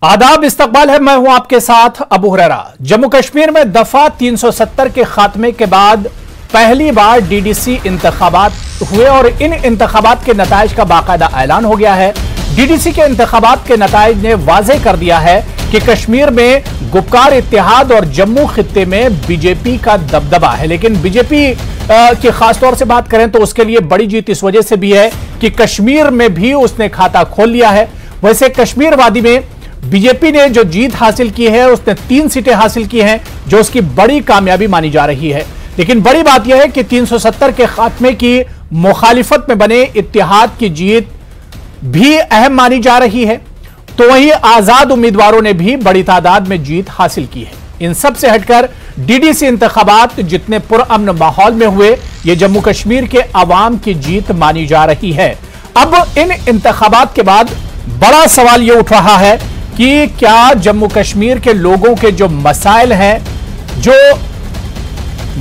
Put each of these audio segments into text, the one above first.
आदाब, इस्तकबाल है। मैं हूं आपके साथ अबू हुरैरा। जम्मू कश्मीर में दफा 370 के खात्मे के बाद पहली बार डीडीसी इंतखाबात हुए और इन इंतखाबात के नताइज का बाकायदा ऐलान हो गया है। डीडीसी के इंतखाबात के नताइज ने वाज़ेह कर दिया है कि कश्मीर में गुपकार इत्तेहाद और जम्मू खित्ते में बीजेपी का दबदबा है। लेकिन बीजेपी की खासतौर से बात करें तो उसके लिए बड़ी जीत इस वजह से भी है कि कश्मीर में भी उसने खाता खोल लिया है। वैसे कश्मीर वादी में बीजेपी ने जो जीत हासिल की है उसने 3 सीटें हासिल की हैं, जो उसकी बड़ी कामयाबी मानी जा रही है। लेकिन बड़ी बात यह है कि 370 के खात्मे की मुखालिफत में बने इत्तेहाद की जीत भी अहम मानी जा रही है। तो वहीं आजाद उम्मीदवारों ने भी बड़ी तादाद में जीत हासिल की है। इन सब से हटकर डीडीसी इंतखाबात जितने पुरअमन माहौल में हुए, ये जम्मू कश्मीर के अवाम की जीत मानी जा रही है। अब इन इंतखाबात के बाद बड़ा सवाल यह उठ रहा है कि क्या जम्मू कश्मीर के लोगों के जो मसाइल हैं, जो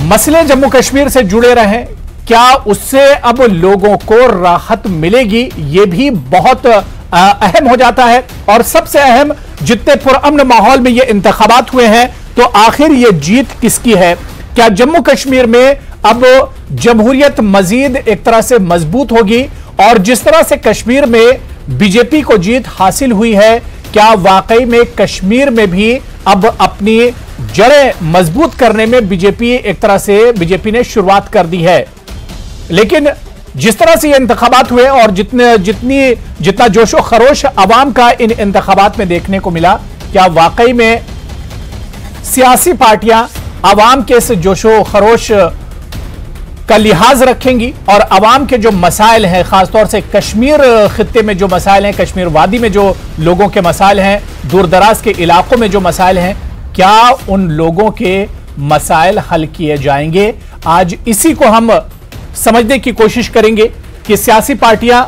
मसले जम्मू कश्मीर से जुड़े रहे, क्या उससे अब लोगों को राहत मिलेगी? यह भी बहुत अहम हो जाता है। और सबसे अहम, जितने पुरअमन माहौल में ये इंतखाबात हुए हैं, तो आखिर ये जीत किसकी है? क्या जम्मू कश्मीर में अब जमहूरियत मजीद एक तरह से मजबूत होगी? और जिस तरह से कश्मीर में बीजेपी को जीत हासिल हुई है, क्या वाकई में कश्मीर में भी अब अपनी जड़ें मजबूत करने में बीजेपी ने शुरुआत कर दी है? लेकिन जिस तरह से ये इंतखाबात हुए और जितना जोशो खरोश अवाम का इन इंतखाबात में देखने को मिला, क्या वाकई में सियासी पार्टियां अवाम के इस जोशो खरोश का लिहाज रखेंगी और अवाम के जो मसाइल हैं, खासतौर से कश्मीर खित्ते में जो मसाइल हैं, कश्मीर वादी में जो लोगों के मसाइल हैं, दूर दराज के इलाकों में जो मसाइल हैं, क्या उन लोगों के मसाइल हल किए जाएंगे? आज इसी को हम समझने की कोशिश करेंगे कि सियासी पार्टियां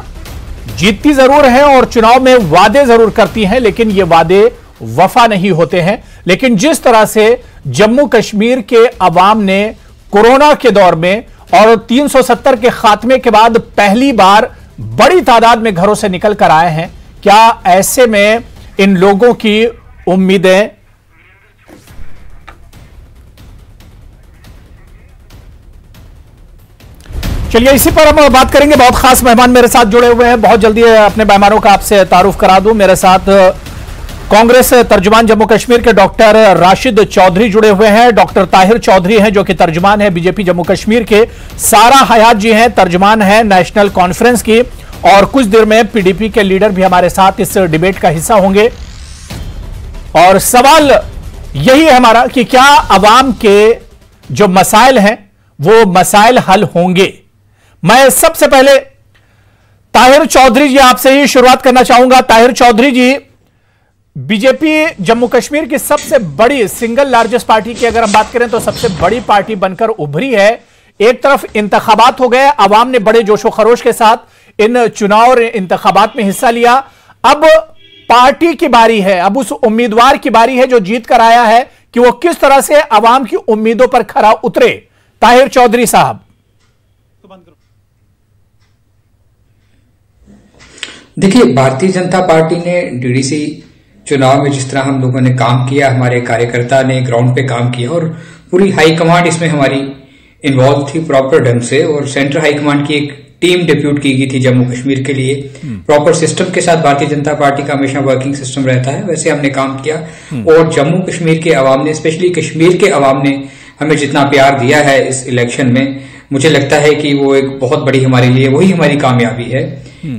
जीतती जरूर हैं और चुनाव में वादे जरूर करती हैं, लेकिन ये वादे वफा नहीं होते हैं। लेकिन जिस तरह से जम्मू कश्मीर के अवाम ने कोरोना के दौर में और 370 के खात्मे के बाद पहली बार बड़ी तादाद में घरों से निकल कर आए हैं, क्या ऐसे में इन लोगों की उम्मीदें चलिए इसी पर हम बात करेंगे। बहुत खास मेहमान मेरे साथ जुड़े हुए हैं। बहुत जल्दी अपने मेहमानों का आपसे तारुफ करा दूं। मेरे साथ कांग्रेस तर्जुमान जम्मू कश्मीर के डॉक्टर राशिद चौधरी जुड़े हुए हैं। डॉक्टर ताहिर चौधरी हैं जो कि तर्जुमान है बीजेपी जम्मू कश्मीर के। सारा हयात जी हैं, तर्जुमान हैं नेशनल कॉन्फ्रेंस की। और कुछ देर में पीडीपी के लीडर भी हमारे साथ इस डिबेट का हिस्सा होंगे। और सवाल यही है हमारा कि क्या अवाम के जो मसाइल हैं वो मसाइल हल होंगे? मैं सबसे पहले ताहिर चौधरी जी आपसे ही शुरुआत करना चाहूंगा। ताहिर चौधरी जी, बीजेपी जम्मू कश्मीर की सबसे बड़ी सिंगल लार्जेस्ट पार्टी की अगर हम बात करें तो सबसे बड़ी पार्टी बनकर उभरी है। एक तरफ इंतखाबात हो गए, अवाम ने बड़े जोशो खरोश के साथ इन चुनाव और इंतखाबात में हिस्सा लिया। अब पार्टी की बारी है, अब उस उम्मीदवार की बारी है जो जीत कर आया है कि वो किस तरह से अवाम की उम्मीदों पर खरा उतरे। ताहिर चौधरी साहब। देखिए, भारतीय जनता पार्टी ने डीडीसी चुनाव में जिस तरह हम लोगों ने काम किया, हमारे कार्यकर्ता ने ग्राउंड पे काम किया और पूरी हाई कमांड इसमें हमारी इन्वॉल्व थी प्रॉपर ढंग से। और सेंट्रल हाई कमांड की एक टीम डिप्यूट की गई थी जम्मू कश्मीर के लिए। प्रॉपर सिस्टम के साथ भारतीय जनता पार्टी का हमेशा वर्किंग सिस्टम रहता है, वैसे हमने काम किया। और जम्मू कश्मीर के अवाम ने, स्पेशली कश्मीर के अवाम ने हमें जितना प्यार दिया है इस इलेक्शन में, मुझे लगता है कि वो एक बहुत बड़ी हमारे लिए वही हमारी कामयाबी है।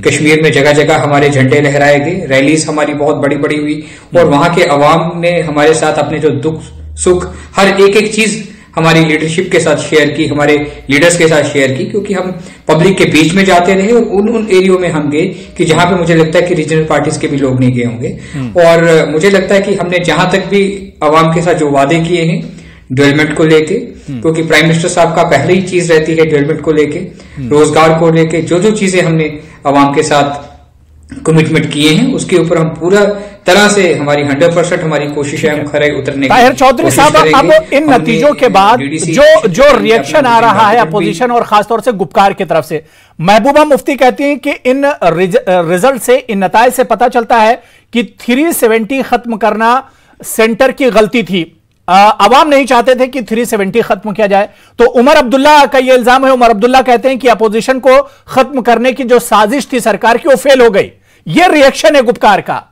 कश्मीर में जगह जगह हमारे झंडे लहराए गए, रैलीज हमारी बहुत बड़ी बड़ी हुई और वहां के अवाम ने हमारे साथ अपने जो दुख सुख हर एक चीज हमारी लीडरशिप के साथ शेयर की, हमारे लीडर्स के साथ शेयर की, क्योंकि हम पब्लिक के बीच में जाते रहे और उन एरियो में हम गए कि जहां पे मुझे लगता है कि रीजनल पार्टीज के भी लोग नहीं गए होंगे। और मुझे लगता है कि हमने जहां तक भी अवाम के साथ जो वादे किए हैं डेवलपमेंट को लेके, क्योंकि प्राइम मिनिस्टर साहब का पहले ही चीज रहती है डेवलपमेंट को लेके, रोजगार को लेके, जो जो चीजें हमने अवाम के साथ कमिटमेंट किए हैं उसके ऊपर हम पूरा तरह से हमारी 100% हमारी कोशिश है, हम खरे उतरने की। ताहिर चौधरी साहब, अब इन नतीजों के बाद जो रिएक्शन आ रहा है अपोजिशन और खासतौर से गुपकार की तरफ से, महबूबा मुफ्ती कहती हैं कि इन रिजल्ट से, इन नताइज से पता चलता है कि 370 खत्म करना सेंटर की गलती थी। अवाम नहीं चाहते थे कि 370 खत्म किया जाए। तो उमर अब्दुल्ला का यह इल्जाम है, उमर अब्दुल्ला कहते हैं कि अपोजिशन को खत्म करने की जो साजिश थी सरकार की वो फेल हो गई। यह रिएक्शन है गुपकार का।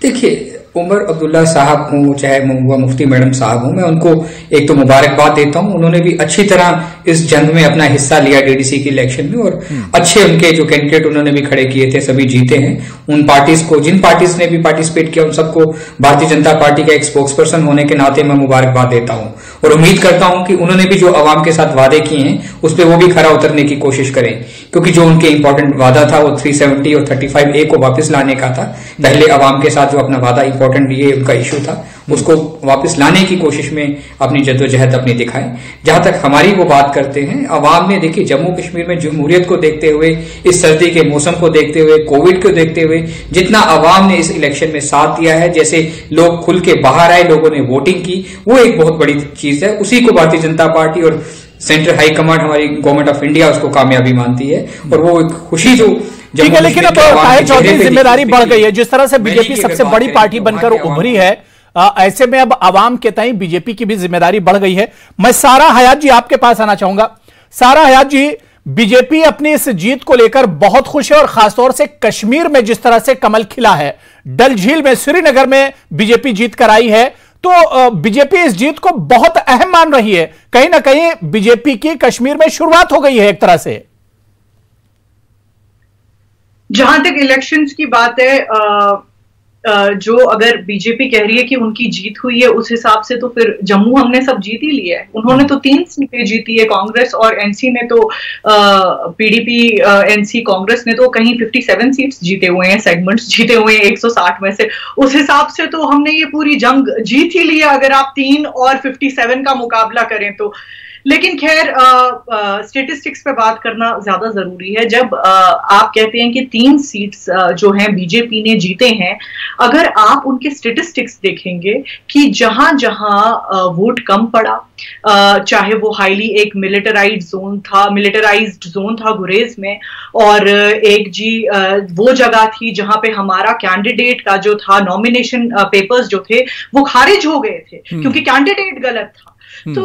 देखिए, उमर अब्दुल्ला साहब हों चाहे महबूबा मुफ्ती मैडम साहब हों, मैं उनको एक तो मुबारकबाद देता हूं। उन्होंने भी अच्छी तरह इस जंग में अपना हिस्सा लिया डीडीसी की इलेक्शन में, और अच्छे उनके जो कैंडिडेट उन्होंने भी खड़े किए थे सभी जीते हैं। उन पार्टीज को, जिन पार्टीज ने भी पार्टिसिपेट किया, उन सबको भारतीय जनता पार्टी का एक स्पोक्स पर्सन होने के नाते मैं मुबारकबाद देता हूं, और उम्मीद करता हूं कि उन्होंने भी जो अवाम के साथ वादे किए हैं उस पर वो भी खरा उतरने की कोशिश करें, क्योंकि जो उनके इंपॉर्टेंट वादा था वो 370 और 35A को वापस लाने का था। पहले अवाम के साथ जो अपना वादा इंपॉर्टेंट ये उनका इश्यू था, उसको वापस लाने की कोशिश में अपनी जद्दोजहद अपनी दिखाएं। जहां तक हमारी वो बात करते हैं, अवाम ने देखिए जम्मू कश्मीर में जमहूरियत को देखते हुए, इस सर्दी के मौसम को देखते हुए, कोविड को देखते हुए, जितना अवाम ने इस इलेक्शन में साथ दिया है, जैसे लोग खुल के बाहर आए, लोगों ने वोटिंग की, वो एक बहुत बड़ी चीज है। उसी को भारतीय जनता पार्टी और सेंट्रल हाई कमांड, हमारी गवर्नमेंट ऑफ इंडिया, उसको कामयाबी मानती है। और वो एक खुशी जो ठीक है, लेकिन अब ताहिर चौधरी जिम्मेदारी बढ़ गई है। जिस तरह से बीजेपी सबसे बड़ी पार्टी बनकर उभरी है, ऐसे में अब आवाम के तय बीजेपी की भी जिम्मेदारी बढ़ गई है। मैं सारा हयात जी आपके पास आना चाहूंगा। सारा हयात जी, बीजेपी अपनी इस जीत को लेकर बहुत खुश है, और खासतौर से कश्मीर में जिस तरह से कमल खिला है, डल झील में, श्रीनगर में बीजेपी जीत कर आई है, तो बीजेपी इस जीत को बहुत अहम मान रही है। कहीं ना कहीं बीजेपी की कश्मीर में शुरुआत हो गई है एक तरह से। जहां तक इलेक्शंस की बात है, जो अगर बीजेपी कह रही है कि उनकी जीत हुई है, उस हिसाब से तो फिर जम्मू हमने सब जीत ही लिया है। उन्होंने तो 3 सीटें जीती है, कांग्रेस और एनसी ने तो, पीडीपी एनसी कांग्रेस ने तो कहीं 57 सीट्स जीते हुए हैं, सेगमेंट्स जीते हुए हैं 160 में से। उस हिसाब से तो हमने ये पूरी जंग जीत ही लिया, अगर आप 3 और 57 का मुकाबला करें तो। लेकिन खैर, स्टेटिस्टिक्स पे बात करना ज्यादा जरूरी है। जब आप कहते हैं कि 3 सीट्स जो हैं बीजेपी ने जीते हैं, अगर आप उनके स्टेटिस्टिक्स देखेंगे कि जहां जहां वोट कम पड़ा, चाहे वो हाईली एक मिलिटराइज्ड जोन था गुरेज में, और एक वो जगह थी जहां पे हमारा कैंडिडेट का जो था, नॉमिनेशन पेपर्स जो थे वो खारिज हो गए थे क्योंकि कैंडिडेट गलत था। तो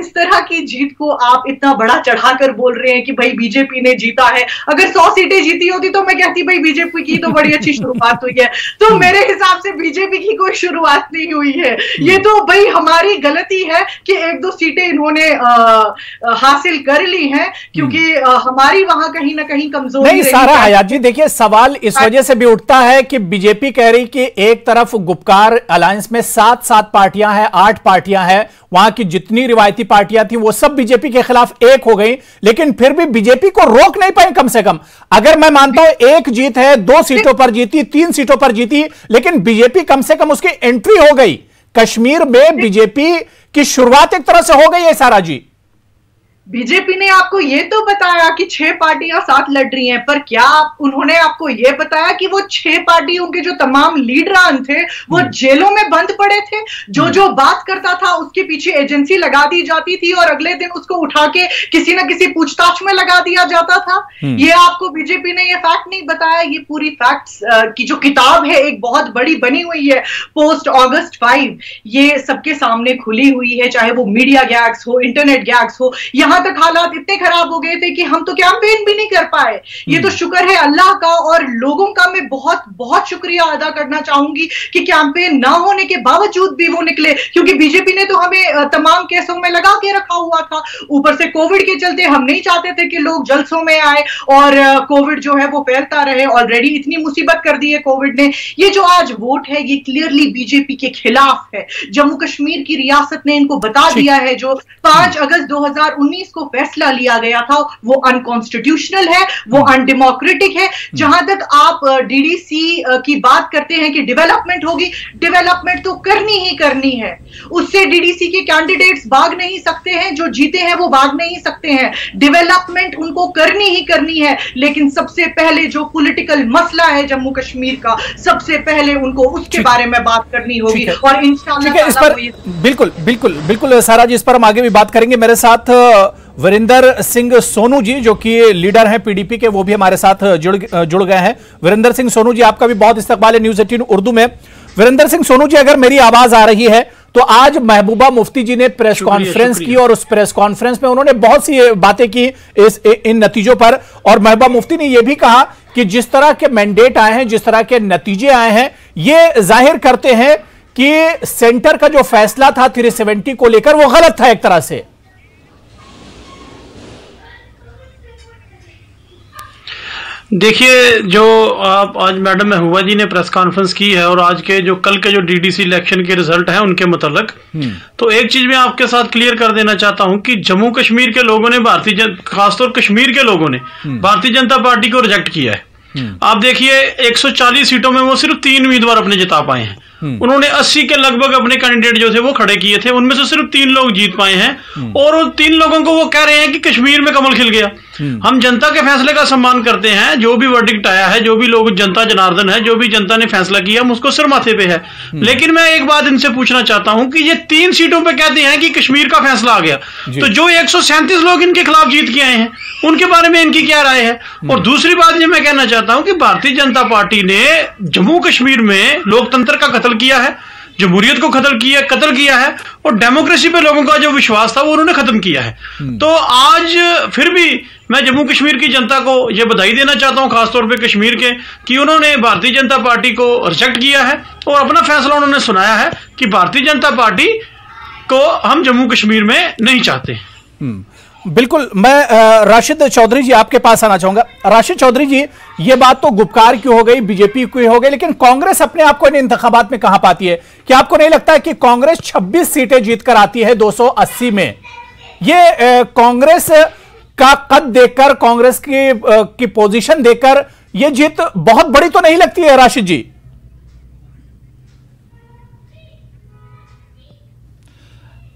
इस तरह की जीत को आप इतना बड़ा चढ़ाकर बोल रहे हैं कि भाई बीजेपी ने जीता है। अगर 100 सीटें जीती होती तो मैं कहती भाई बीजेपी की तो बड़ी अच्छी शुरुआत हुई है। तो मेरे हिसाब से बीजेपी की कोई शुरुआत नहीं हुई है, ये तो भाई हमारी गलती है कि 1-2 सीटें इन्होंने हासिल कर ली हैं, क्योंकि हमारी वहां कहीं ना कहीं कमजोरी नहीं। सारा हयात जी, देखिए सवाल इस वजह से भी उठता है कि बीजेपी कह रही कि एक तरफ गुपकार अलायंस में 7 पार्टियां हैं, 8 पार्टियां हैं, वहां की जितनी रिवायती पार्टियां थी वो सब बीजेपी के खिलाफ एक हो गई, लेकिन फिर भी बीजेपी को रोक नहीं पाई। कम से कम अगर मैं मानता हूं 1 जीत है, 2 सीटों पर जीती, 3 सीटों पर जीती, लेकिन बीजेपी कम से कम उसकी एंट्री हो गई कश्मीर में। बीजेपी की शुरुआत एक तरह से हो गई है। सारा जी, बीजेपी ने आपको ये तो बताया कि 6 पार्टियां साथ लड़ रही हैं, पर क्या उन्होंने आपको ये बताया कि वो 6 पार्टियों के जो तमाम लीडरान थे वो जेलों में बंद पड़े थे? जो बात करता था उसके पीछे एजेंसी लगा दी जाती थी और अगले दिन उसको उठा के किसी ना किसी पूछताछ में लगा दिया जाता था। ये आपको बीजेपी ने ये फैक्ट नहीं बताया। ये पूरी फैक्ट्स की जो किताब है एक बहुत बड़ी बनी हुई है पोस्ट August 5, ये सबके सामने खुली हुई है, चाहे वो मीडिया गैग्स हो, इंटरनेट गैग्स हो। यहाँ तक हालात इतने खराब हो गए थे कि हम तो कैंपेन भी नहीं कर पाए। ये तो शुक्र है अल्लाह का और लोगों का। मैं बहुत बहुत शुक्रिया अदा करना चाहूंगी कि कैंपेन ना होने के बावजूद भी वो निकले, क्योंकि बीजेपी ने तो हमें तमाम केसों में लगा के रखा हुआ था। ऊपर से कोविड के चलते हम नहीं चाहते थे कि लोग जलसों में आए और कोविड जो है वो फैलता रहे। ऑलरेडी इतनी मुसीबत कर दी है कोविड ने। ये जो आज वोट है ये क्लियरली बीजेपी के खिलाफ है। जम्मू कश्मीर की रियासत ने इनको बता दिया है। जो 5 अगस्त 2019 2019 को फैसला लिया गया था वो अनकॉन्स्टिट्यूशनल है, वो अनडेमोक्रेटिक है। जहां तक आप डीडीसी की बात करते हैं कि डेवलपमेंट होगी, डेवलपमेंट तो करनी ही करनी है, उससे डीडीसी के कैंडिडेट्स भाग नहीं सकते हैं, जो जीते हैं वो भाग नहीं सकते हैं। डेवलपमेंट उनको करनी ही करनी है, लेकिन सबसे पहले जो पॉलिटिकल मसला है जम्मू कश्मीर का, सबसे पहले उनको उसके बारे में बात करनी होगी। और इंशाल्लाह इस पर बिल्कुल बिल्कुल बिल्कुल सारा जी, इस पर हम आगे भी बात करेंगे। मेरे साथ वीरेंद्र सिंह सोनू जी जो कि लीडर हैं पीडीपी के, वो भी हमारे साथ जुड़ गए हैं। वीरेंद्र सिंह सोनू जी, आपका भी बहुत इस्तकबाल है न्यूज़ 18 उर्दू में। वीरेंद्र सिंह सोनू जी, अगर मेरी आवाज आ रही है तो आज महबूबा मुफ्ती जी ने प्रेस कॉन्फ्रेंस की और उस प्रेस कॉन्फ्रेंस में उन्होंने बहुत सी बातें की इन नतीजों पर, और महबूबा मुफ्ती ने यह भी कहा कि जिस तरह के मैंडेट आए हैं, जिस तरह के नतीजे आए हैं, ये जाहिर करते हैं कि सेंटर का जो फैसला था 370 को लेकर वो गलत था एक तरह से। देखिए, जो आप आज मैडम महबूबा जी ने प्रेस कॉन्फ्रेंस की है और आज के जो कल के जो डीडीसी इलेक्शन के रिजल्ट हैं उनके मुतालिक, तो एक चीज मैं आपके साथ क्लियर कर देना चाहता हूं कि जम्मू कश्मीर के लोगों ने खासतौर कश्मीर के लोगों ने भारतीय जनता पार्टी को रिजेक्ट किया है। आप देखिए 140 सीटों में वो सिर्फ 3 उम्मीदवार अपने जिता पाए हैं। उन्होंने 80 के लगभग अपने कैंडिडेट जो थे वो खड़े किए थे, उनमें से सिर्फ 3 लोग जीत पाए हैं। और उन 3 लोगों को वो कह रहे हैं कि कश्मीर में कमल खिल गया। हम जनता के फैसले का सम्मान करते हैं, जो भी वर्डिक्ट आया है, जो भी लोग जनता जनार्दन है, जो भी जनता ने फैसला किया, हम उसको सिर माथे पे है। लेकिन मैं एक बात इनसे पूछना चाहता हूं कि ये 3 सीटों पे कहते हैं कि कश्मीर का फैसला आ गया, तो जो 137 लोग इनके खिलाफ जीत के आए हैं उनके बारे में इनकी क्या राय है? और दूसरी बात ये मैं कहना चाहता हूं कि भारतीय जनता पार्टी ने जम्मू कश्मीर में लोकतंत्र का कत्ल किया है, जमहूरियत को कत्ल किया है, और डेमोक्रेसी पे लोगों का जो विश्वास था वो उन्होंने खत्म किया है। तो आज फिर भी मैं जम्मू कश्मीर की जनता को ये बधाई देना चाहता हूं, खासतौर पे कश्मीर के, कि उन्होंने भारतीय जनता पार्टी को रिजेक्ट किया है और अपना फैसला उन्होंने सुनाया है कि भारतीय जनता पार्टी को हम जम्मू कश्मीर में नहीं चाहते। बिल्कुल, मैं राशिद चौधरी जी आपके पास आना चाहूंगा। राशिद चौधरी जी, ये बात तो गुपकार की हो गई, बीजेपी की हो गई, लेकिन कांग्रेस अपने आप को इन इंतखाबात में कहां पाती है? क्या आपको नहीं लगता है कि कांग्रेस 26 सीटें जीतकर आती है 280 में? ये कांग्रेस का कद देखकर, कांग्रेस की पोजीशन देखकर ये जीत बहुत बड़ी तो नहीं लगती है राशिद जी?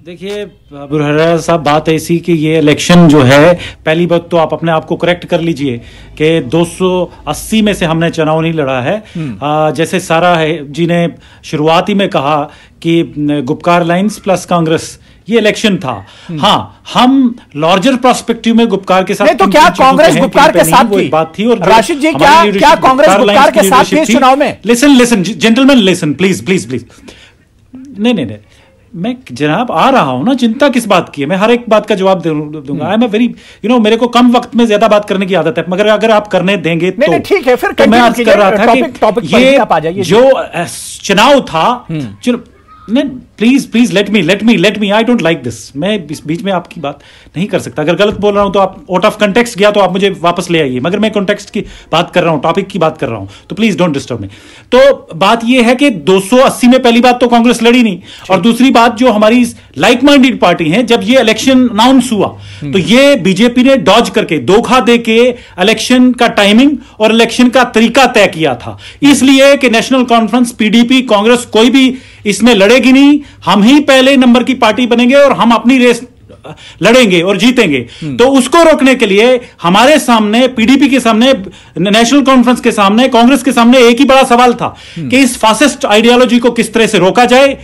देखिए अबू हुरैरा साहब, बात ऐसी कि ये इलेक्शन जो है, पहली बात तो आप अपने आप को करेक्ट कर लीजिए कि 280 में से हमने चुनाव नहीं लड़ा है। जैसे सारा जी ने शुरुआती में कहा कि गुपकार लाइन्स प्लस कांग्रेस ये इलेक्शन था। हाँ, हम लार्जर पर्सपेक्टिव में गुपकार के साथ, तो क्या कांग्रेस गुपकार के साथ थी? बात थी। और राशिद जी, क्या कांग्रेस गुपकार के साथ थी इस चुनाव में? Listen gentleman, listen please please please. नहीं, मैं जनाब आ रहा हूं ना, चिंता किस बात की है? मैं हर एक बात का जवाब दूंगा। आई एम वेरी मेरे को कम वक्त में ज्यादा बात करने की आदत है, मगर अगर आप करने देंगे तो ठीक है। फिर मैं अर्ज कर रहा था कि ये जो चुनाव था, please let me I don't like this. मैं इस बीच में आपकी बात नहीं कर सकता। अगर गलत बोल रहा हूं तो आप आउट ऑफ कंटेक्स्ट गया तो आप मुझे वापस ले आइए, मगर मैं कंटेक्स्ट की बात कर रहा हूं, टॉपिक की बात कर रहा हूं, तो प्लीज डोंट डिस्टर्ब मी। तो बात यह है कि 280 में पहली बात तो कांग्रेस लड़ी नहीं, और दूसरी बात जो हमारी लाइक माइंडेड पार्टी है, जब ये इलेक्शन अनाउंस हुआ तो ये बीजेपी ने डॉज करके, धोखा देके इलेक्शन का टाइमिंग और इलेक्शन का तरीका तय किया था, इसलिए कि नेशनल कॉन्फ्रेंस, पीडीपी, कांग्रेस कोई भी इसमें लड़ेगी नहीं, हम ही पहले नंबर की पार्टी बनेंगे और हम अपनी रेस लड़ेंगे और जीतेंगे। तो उसको रोकने के लिए हमारे सामने, पीडीपी के सामने, नेशनल कॉन्फ्रेंस के सामने, कांग्रेस के सामने एक ही बड़ा सवाल था कि इस फासिस्ट आइडियोलॉजी को किस तरह से रोका जाए।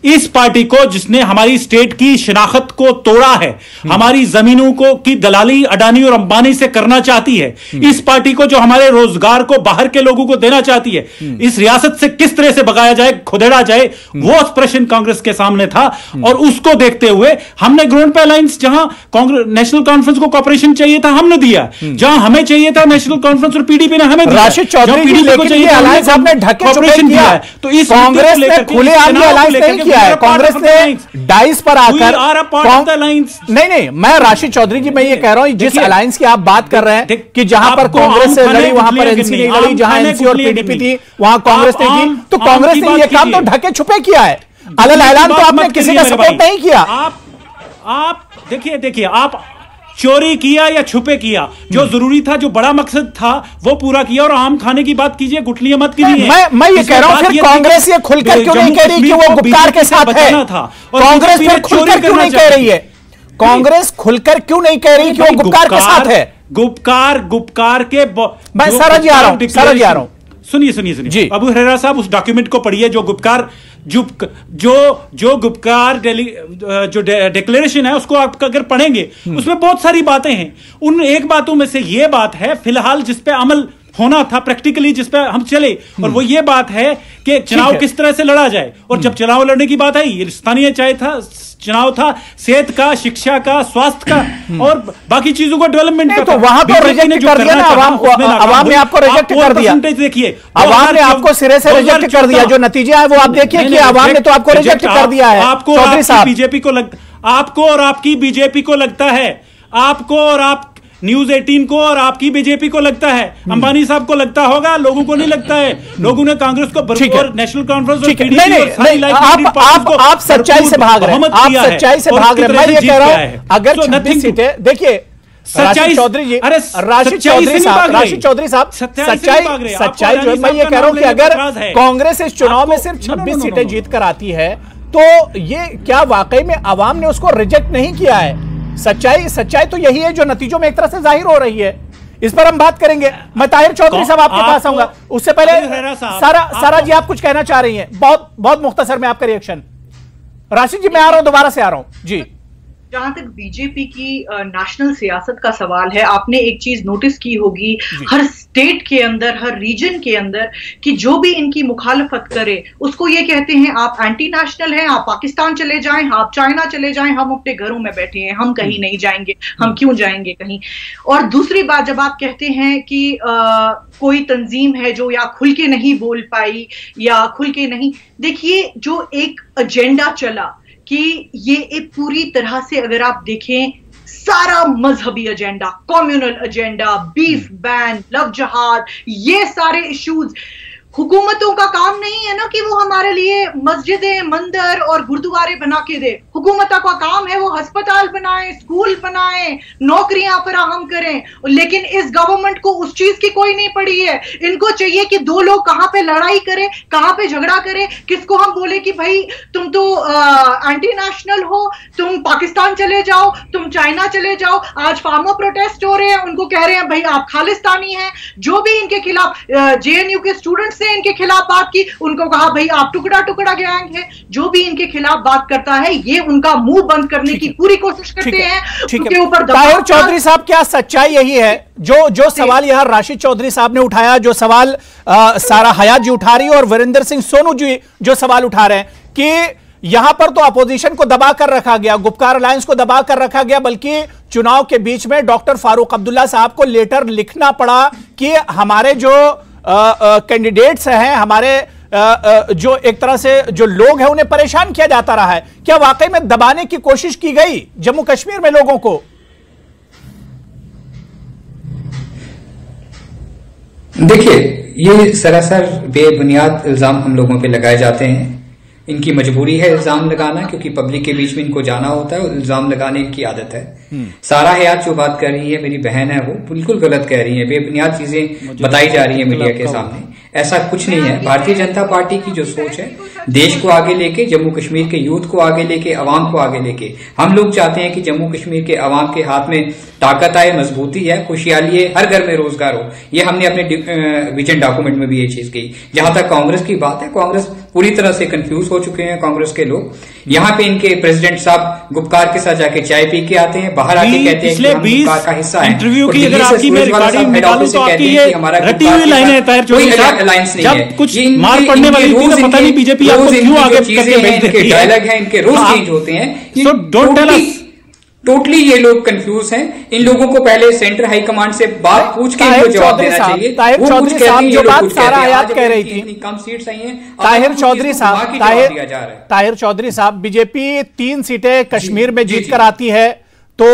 इस पार्टी को जिसने हमारी स्टेट की शिनाख्त को तोड़ा है, हमारी जमीनों को की दलाली अडानी और अंबानी से करना चाहती है, इस पार्टी को जो हमारे रोजगार को बाहर के लोगों को देना चाहती है, इस रियासत से किस तरह से भगाया जाए, खुदेड़ा जाए, वो प्रश्न कांग्रेस के सामने था। और उसको देखते हुए हमने ग्राउंड पे अलायंस, जहां नेशनल कॉन्फ्रेंस को कॉपरेशन चाहिए था हमने दिया, जहां हमें चाहिए था नेशनल कॉन्फ्रेंस और पीडीपी ने हमें दिया। राशिद चौधरी जी, लेकिन ये अलायंस आपने ढके छुपे किया है, तो इस कांग्रेस ने खुलेआम अलायंस नहीं किया है। कांग्रेस ने डाइस पर आकर नहीं, मैं राशिद चौधरी जी, मैं ये कह रहा हूं, जिस अलायंस की आप बात कर रहे हैं कि जहां पर कांग्रेस से लड़ी वहां पर एनसी नहीं लड़ी, जहां एनसी और पीडीपी थी वहां कांग्रेस नहीं थी, तो कांग्रेस ने ये काम तो ढके छुपे किया है। अलग ऐलान तो आपने किसी का सपोर्ट नहीं किया। आप देखिए आप चोरी किया या छुपे किया, जो जरूरी था, जो बड़ा मकसद था वो पूरा किया। और आम खाने की बात कीजिए, गुठलियां मत कीजिए। मैं ये कह रहा हूं, फिर कांग्रेस ये खुलकर क्यों नहीं कह रही कि वो गुपकार के साथ है? कांग्रेस फिर खुलकर क्यों नहीं कह रही है? कांग्रेस खुलकर क्यों नहीं कह रही कि वो गुपकार के साथ है? गुपकार के मैं सारा जी आ रहा हूं। सुनिए अबू हुरैरा साहब, उस डॉक्यूमेंट को पढ़िए जो गुपकार जो डिक्लेरेशन है उसको आप अगर पढ़ेंगे उसमें बहुत सारी बातें हैं। उन एक बातों में से ये बात है फिलहाल जिस पे अमल होना था प्रैक्टिकली, जिस पे हम चले, और वो ये बात है कि चुनाव किस तरह से लड़ा जाए। और जब चुनाव लड़ने की बात आई, स्थानीय चुनाव था, सेहत का, शिक्षा का, स्वास्थ्य का और बाकी चीजों का डेवलपमेंट का। तो वहां तो रिजेक्ट कर दिया ना आवाम को। आवाम ने आपको रिजेक्ट कर दिया। देखिए आवाम ने आपको सिरे से रिजेक्ट कर दिया। जो नतीजा है वो आप देखिए कि आवाम ने तो आपको रिजेक्ट कर दिया है। आपको और आपकी बीजेपी को लगता है, आपको और आप न्यूज 18 को और आपकी बीजेपी को लगता है, अंबानी साहब को लगता होगा, लोगों को नहीं लगता है। लोगों ने कांग्रेस को और नेशनल कॉन्फ्रेंस आप सच्चाई से भाग रहे हैं, आप सच्चाई से भाग रहे हैं। मैं ये कह रहा हूं अगर 36 सीटें, देखिए राशिद चौधरी जी, राशिद चौधरी साहब सच्चाई जो मैं ये कह रहा हूं कि अगर कांग्रेस इस चुनाव में सिर्फ 26 सीटें जीत कर आती है तो ये क्या वाकई में आवाम ने उसको रिजेक्ट नहीं किया है? सच्चाई तो यही है जो नतीजों में एक तरह से जाहिर हो रही है। इस पर हम बात करेंगे। मैं ताहिर चौधरी साहब आपके पास आऊंगा, उससे पहले सारा जी आप कुछ कहना चाह रही हैं? बहुत मुख्तसर में आपका रिएक्शन। राशिद जी मैं आ रहा हूं, दोबारा से आ रहा हूं जी। जहां तक बीजेपी की नेशनल सियासत का सवाल है, आपने एक चीज नोटिस की होगी हर स्टेट के अंदर, हर रीजन के अंदर, कि जो भी इनकी मुखालफत करे उसको ये कहते हैं आप एंटी नेशनल हैं, आप पाकिस्तान चले जाएं, आप चाइना चले जाएं, हम अपने घरों में बैठे हैं, हम कहीं नहीं जाएंगे, हम क्यों जाएंगे कहीं। और दूसरी बात, जब आप कहते हैं कि कोई तंजीम है जो या खुल के नहीं बोल पाई या खुल के नहीं, देखिए जो एक एजेंडा चला कि ये एक पूरी तरह से अगर आप देखें सारा मजहबी agenda, communal agenda, beef ban, love जहाद, ये सारे इश्यूज, हुकूमतों का काम नहीं है ना कि वो हमारे लिए मस्जिदें, मंदिर और गुरुद्वारे बना के दे। हुकूमत का काम है वो अस्पताल बनाए, स्कूल बनाए, नौकरियां फराहम करें। लेकिन इस गवर्नमेंट को उस चीज की कोई नहीं पड़ी है। इनको चाहिए कि दो लोग कहां पे लड़ाई करें, कहां पे झगड़ा करें, किसको हम बोले कि भाई तुम तो एंटी नेशनल हो, तुम पाकिस्तान चले जाओ, तुम चाइना चले जाओ। आज फार्मर प्रोटेस्ट हो रहे हैं, उनको कह रहे हैं भाई आप खालिस्तानी हैं। जो भी इनके खिलाफ जेएनयू के स्टूडेंट्स ने इनके खिलाफ बात की, उनको कहा भाई आप टुकड़ा टुकड़ा गैंग है। जो भी इनके खिलाफ बात करता है ये उनका मुंह बंद करने की पूरी कोशिश करते हैं, उनके ऊपर। ताहिर चौधरी साहब, क्या सच्चाई यही है जो सवाल यहां राशिद चौधरी साहब ने उठाया, जो सवाल सारा हयात जी उठा रही है और वीरेंद्र सिंह सोनू जी जो सवाल उठा रहे हैं कि यहां पर तो अपोजिशन को दबा कर रखा गया, गुपकार अलायंस को दबा कर रखा गया, बल्कि चुनाव के बीच में डॉक्टर फारूक अब्दुल्ला साहब को लेटर लिखना पड़ा कि हमारे जो कैंडिडेट्स हैं, हमारे जो एक तरह से जो लोग हैं उन्हें परेशान किया जाता रहा है। क्या वाकई में दबाने की कोशिश की गई जम्मू कश्मीर में लोगों को? देखिए, ये सरासर बेबुनियाद इल्जाम हम लोगों पे लगाए जाते हैं। इनकी मजबूरी है इल्जाम लगाना, क्योंकि पब्लिक के बीच में इनको जाना होता है और इल्जाम लगाने की आदत है। सारा हयात जो बात कर रही है, मेरी बहन है, वो बिल्कुल गलत कह रही है। बेबुनियाद चीजें बताई जा रही है मीडिया के सामने। ऐसा कुछ नहीं है। भारतीय जनता पार्टी की जो सोच है, देश को आगे लेके, जम्मू कश्मीर के यूथ को आगे लेके, अवाम को आगे लेके, हम लोग चाहते हैं कि जम्मू कश्मीर के अवाम के हाथ में ताकत आए, मजबूती है, खुशहाली है, हर घर में रोजगार हो। ये हमने अपने विजन डॉक्यूमेंट में भी ये चीज कही। जहां तक कांग्रेस की बात है, कांग्रेस पूरी तरह से कंफ्यूज हो चुके हैं। कांग्रेस के लोग यहाँ पे इनके प्रेसिडेंट साहब गुपकार के साथ जाके चाय पी के आते हैं, बाहर आके कहते हैं कि हम गुपकार का हिस्सा है। इंटरव्यू की अगर आपकी मैं रिकॉर्डिंग निकालूं तो आपकी ये रटी हुई लाइनें हैं ताहिर चौधरी साहब। अलायंस नहीं है, जब कुछ मार पड़ने वाली थी तो पता नहीं बीजेपी आपको क्यों आगे करके भेज देती है। डायलॉग है इनके रोज चेंज होते हैं। So don't tell us. Totally ये लोग कंफ्यूज हैं। इन लोगों को पहले सेंट्रल हाई कमांड से बात पूछ के इनको जवाब देना चाहिए। ताहिर चौधरी साहब जो बात सारा हयात कह रही थी, कम सीट्स आई हैं। ताहिर चौधरी साहब, बीजेपी 3 सीटें कश्मीर में जीत कर आती है तो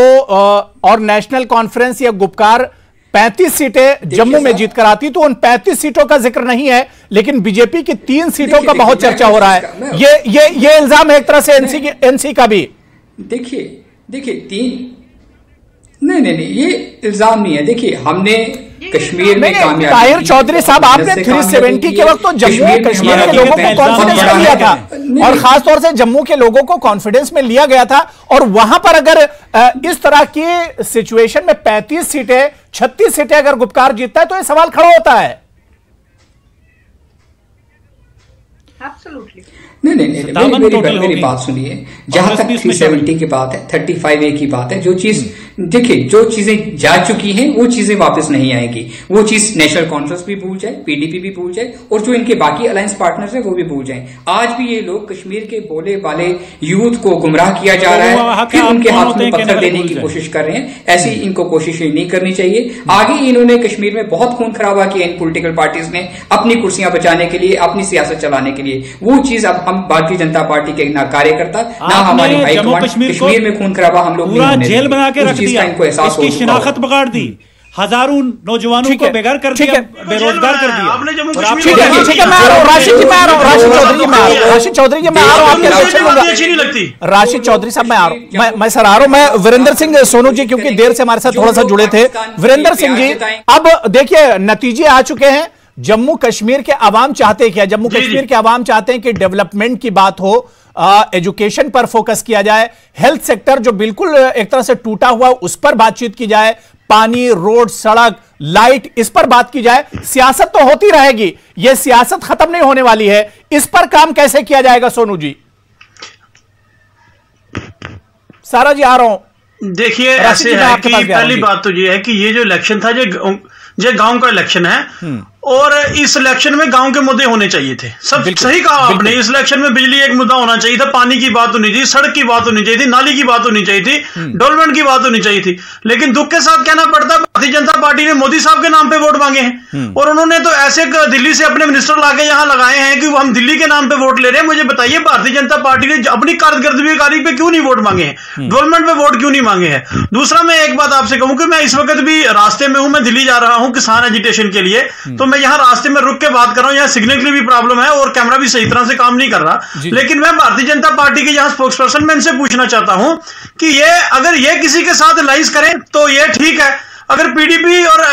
और नेशनल कॉन्फ्रेंस या गुपकार 35 सीटें जम्मू में जीत कर आती, तो उन 35 सीटों का जिक्र नहीं है, लेकिन बीजेपी की 3 सीटों का बहुत चर्चा हो रहा है। ये इल्जाम है एक तरह से एनसी का भी। देखिए, देखिए नहीं, ये इल्जाम नहीं है। देखिए, हमने कश्मीर में कामयाबी, ताहिर चौधरी साहब, आपने 370 के वक्त तो जम्मू कश्मीर के लोगों को कॉन्फिडेंस में लिया था, और खासतौर से जम्मू के लोगों को कॉन्फिडेंस में लिया गया था, और वहां पर अगर इस तरह की सिचुएशन में 35 सीटें 36 सीटें अगर गुपकार जीतता है तो यह सवाल खड़ा होता है। Absolutely. नहीं, मेरी बात सुनिए। जहां तक 370 की बात है, 35A की बात है, जो चीज देखिए, जो चीजें जा चुकी हैं वो चीजें वापस नहीं आएंगी। वो चीज नेशनल कॉन्फ्रेंस भी भूल जाए, पीडीपी भी भूल जाए, और जो इनके बाकी अलायंस पार्टनर्स हैं वो भी भूल जाएं। आज भी ये लोग कश्मीर के बोले वाले यूथ को गुमराह किया जा रहा है, फिर उनके हाथ में पत्थर देने की कोशिश कर रहे हैं। ऐसी इनको कोशिश नहीं करनी चाहिए। आगे इन्होंने कश्मीर में बहुत खून खराबा किया इन पॉलिटिकल पार्टीज ने, अपनी कुर्सियां बचाने के लिए, अपनी सियासत चलाने के लिए। वो चीज अब हम भारतीय जनता पार्टी के ना कार्यकर्ता, ना हमारी हाईकमांड, कश्मीर में खून खराबा हम लोग जेल बना के रख दिया, इसकी शिनाख्त बिगाड़ दी, हजारों नौजवानों को बेघर कर दिया, बेरोजगार कर दिया। आपने जम्मू ठीक है, मैं आ रहा हूं राशिद जी, मैं आ रहा हूं राशिद चौधरी जी, मैं आ रहा हूं राशिद चौधरी जी, मैं आ रहा हूं आपके रिएक्शन लूंगा। अच्छी नहीं लगती राशिद चौधरी साहब, मैं आ रहा हूं, मैं सर आ रहा हूं। मैं वीरेंद्र सिंह सोनू जी, क्योंकि देर से हमारे साथ थोड़ा सा जुड़े थे। वीरेंद्र सिंह जी, अब देखिए नतीजे आ चुके हैं। जम्मू कश्मीर के अवाम चाहते क्या? जम्मू कश्मीर के अवाम चाहते हैं कि डेवलपमेंट की बात हो, एजुकेशन पर फोकस किया जाए, हेल्थ सेक्टर जो बिल्कुल एक तरह से टूटा हुआ उस पर बातचीत की जाए, पानी, रोड, सड़क, लाइट, इस पर बात की जाए। सियासत तो होती रहेगी, यह सियासत खत्म नहीं होने वाली है। इस पर काम कैसे किया जाएगा सोनू जी? सारा जी आ रहा हूं। देखिए, ऐसे है कि पहली बात तो ये है कि ये जो इलेक्शन था, ये गांव का इलेक्शन है, और इस इलेक्शन में गांव के मुद्दे होने चाहिए थे। सब सही कहा आपने। इस इलेक्शन में बिजली एक मुद्दा होना चाहिए था, पानी की बात होनी चाहिए, सड़क की बात होनी चाहिए थी, नाली की बात होनी चाहिए थी, डेवलपमेंट की बात होनी चाहिए थी। लेकिन दुख के साथ कहना पड़ता है, भारतीय जनता पार्टी ने मोदी साहब के नाम पे वोट मांगे हैं, और उन्होंने तो ऐसे दिल्ली से अपने मिनिस्टर लाके यहां लगाए हैं कि हम दिल्ली के नाम पे वोट ले रहे हैं। मुझे बताइए, भारतीय जनता पार्टी ने अपनी कारकर्दगी पे क्यों नहीं वोट मांगे हैं? डेवलपमेंट पे वोट क्यों नहीं मांगे हैं? दूसरा, मैं एक बात आपसे कहूं कि मैं इस वक्त भी रास्ते में हूं, मैं दिल्ली जा रहा हूं किसान एजिटेशन के लिए, तो मैं यहां रास्ते में के बात कर रहा हूं। यहां सिग्नल की भी प्रॉब्लम है और कैमरा भी सही तरह से काम नहीं कर रहा। लेकिन मैं भारतीय जनता पार्टी के यहां स्पोक्स पर्सन, मैं इनसे पूछना चाहता हूं कि ये अगर ये किसी के साथ अलाइंस करें तो ये ठीक है, अगर पीडीपी और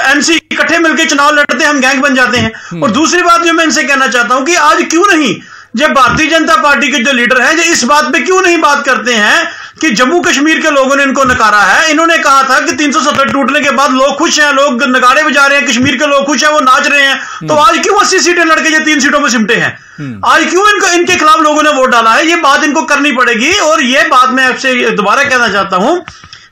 एनसी इकट्ठे मिलकर चुनाव लड़ते हैं, हम गैंग बन जाते हैं। और दूसरी बात जो मैं इनसे कहना चाहता हूं कि आज क्यों नहीं जब भारतीय जनता पार्टी के जो लीडर हैं, इस बात पे क्यों नहीं बात करते हैं कि जम्मू कश्मीर के लोगों ने इनको नकारा है। इन्होंने कहा था कि 370 टूटने के बाद लोग खुश हैं, लोग नगाड़े बजा रहे हैं, कश्मीर के लोग खुश हैं, वो नाच रहे हैं। तो आज क्यों 80 सीटें लड़के ये 3 सीटों में सिमटे हैं? आज क्यों इनके खिलाफ लोगों ने वोट डाला है? ये बात इनको करनी पड़ेगी। और ये बात मैं आपसे दोबारा कहना चाहता हूं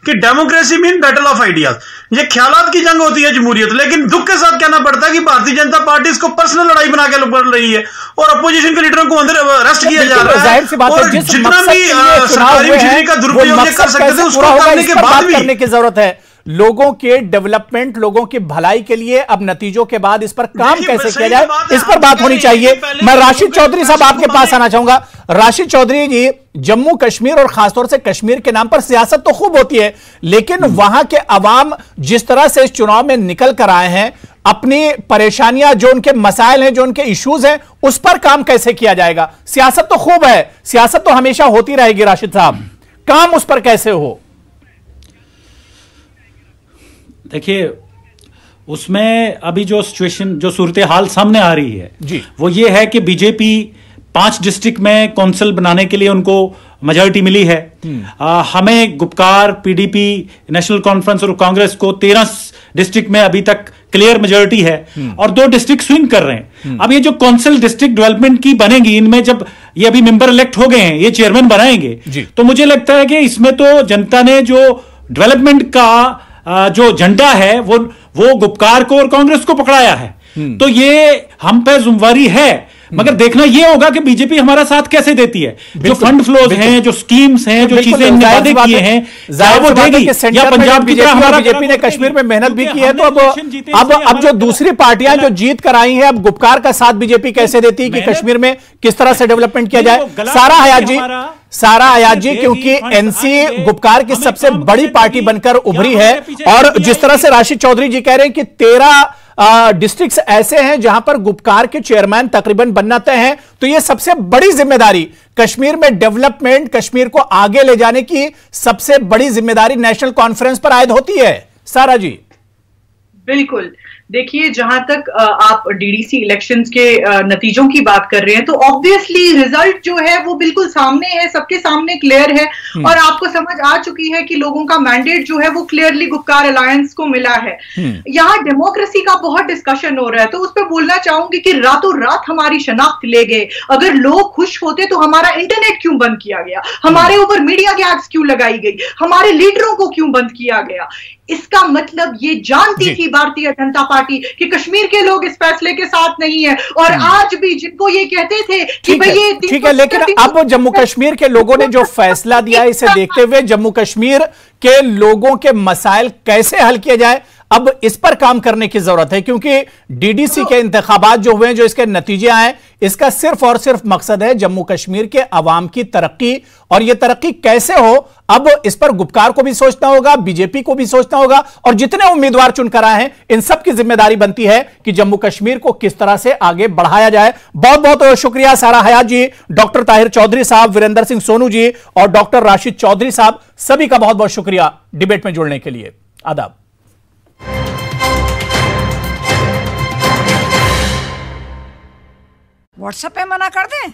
कि democracy mean battle of ideas, ये ख्यालात की जंग होती है जमहूरियत। लेकिन दुख के साथ कहना पड़ता है कि भारतीय जनता पार्टी इसको पर्सनल लड़ाई बना के लड़ रही है, और अपोजिशन के लीडरों को अंदर अरेस्ट किया जा रहा है, और जितना भी सरकारी मशीनरी का दुरुपयोग कर सकते थे उसको करने के बाद भी करने की जरूरत है। लोगों के डेवलपमेंट, लोगों की भलाई के लिए अब नतीजों के बाद इस पर काम कैसे किया जाए, इस पर बात होनी चाहिए। मैं राशिद चौधरी साहब आपके पास आना चाहूंगा। राशिद चौधरी जी, जम्मू कश्मीर और खासतौर से कश्मीर के नाम पर सियासत तो खूब होती है, लेकिन वहां के अवाम जिस तरह से इस चुनाव में निकल कर आए हैं, अपनी परेशानियां, जो उनके मसाइल हैं, जो उनके इश्यूज हैं, उस पर काम कैसे किया जाएगा? सियासत तो खूब है, सियासत तो हमेशा होती रहेगी राशिद साहब, काम उस पर कैसे हो? देखिए, उसमें अभी जो सिचुएशन, जो सूरत हाल सामने आ रही है जी, वो ये है कि बीजेपी 5 डिस्ट्रिक्ट में कौंसिल बनाने के लिए उनको मेजॉरिटी मिली है। हमें गुपकार, पीडीपी, नेशनल कॉन्फ्रेंस और कांग्रेस को 13 डिस्ट्रिक्ट में अभी तक क्लियर मेजॉरिटी है, और 2 डिस्ट्रिक्ट स्विंग कर रहे हैं। अब ये जो कौंसिल डिस्ट्रिक्ट डेवलपमेंट की बनेगी, इनमें जब ये अभी मेंबर इलेक्ट हो गए हैं, ये चेयरमैन बनाएंगे, तो मुझे लगता है कि इसमें तो जनता ने जो डेवलपमेंट का जो झंडा है वो गुपकार को और कांग्रेस को पकड़ाया है। तो ये हम पे जिम्मेवारी है, मगर देखना ये होगा कि बीजेपी हमारा साथ कैसे देती है। जो फंड फ्लोज हैं, जो स्कीम्स हैं, जो चीजें वादे किए हैं, वो देगी। या पंजाब की तरह बीजेपी ने कश्मीर में मेहनत भी की है, तो अब जो दूसरी पार्टियां जो जीत कर आई हैं, अब गुपकार का साथ बीजेपी कैसे देती है कि कश्मीर में किस तरह से डेवलपमेंट किया जाए? सारा हयात जी, क्योंकि एनसी गुपकार की सबसे बड़ी पार्टी बनकर उभरी है, और जिस तरह से राशिद चौधरी जी कह रहे हैं कि 13 डिस्ट्रिक्ट्स ऐसे हैं जहां पर गुपकार के चेयरमैन तकरीबन बनना तय हैं, तो यह सबसे बड़ी जिम्मेदारी कश्मीर में डेवलपमेंट, कश्मीर को आगे ले जाने की सबसे बड़ी जिम्मेदारी नेशनल कॉन्फ्रेंस पर आयद होती है। सारा जी। बिल्कुल, देखिए जहां तक आप डीडीसी इलेक्शंस के नतीजों की बात कर रहे हैं, तो ऑब्वियसली रिजल्ट जो है वो बिल्कुल सामने है, सबके सामने क्लियर है और आपको समझ आ चुकी है कि लोगों का मैंडेट जो है वो क्लियरली गुपकार अलायंस को मिला है। यहाँ डेमोक्रेसी का बहुत डिस्कशन हो रहा है, तो उस पर बोलना चाहूंगी कि रातों रात हमारी शनाख्त ले गए। अगर लोग खुश होते तो हमारा इंटरनेट क्यों बंद किया गया, हमारे ऊपर मीडिया की एक्ट क्यों लगाई गई, हमारे लीडरों को क्यों बंद किया गया? इसका मतलब ये जानती थी भारतीय जनता पार्टी कि कश्मीर के लोग इस फैसले के साथ नहीं है, और आज भी जिनको ये कहते थे कि भाई ये ठीक है, लेकिन अब जम्मू कश्मीर के लोगों ने जो फैसला दिया, इसे देखते हुए जम्मू कश्मीर के लोगों के मसाइल कैसे हल किए जाए, अब इस पर काम करने की जरूरत है, क्योंकि डीडीसी के इंतखाबात जो हुए, जो इसके नतीजे आए, इसका सिर्फ और सिर्फ मकसद है जम्मू कश्मीर के अवाम की तरक्की। और यह तरक्की कैसे हो, अब इस पर गुपकार को भी सोचना होगा, बीजेपी को भी सोचना होगा, और जितने उम्मीदवार चुनकर आए हैं इन सब की जिम्मेदारी बनती है कि जम्मू कश्मीर को किस तरह से आगे बढ़ाया जाए। बहुत बहुत शुक्रिया सारा हयात जी, डॉक्टर ताहिर चौधरी साहब, वीरेंद्र सिंह सोनू जी और डॉक्टर राशिद चौधरी साहब, सभी का बहुत बहुत शुक्रिया डिबेट में जुड़ने के लिए। आदाब। व्हाट्सएप पे मना कर दें?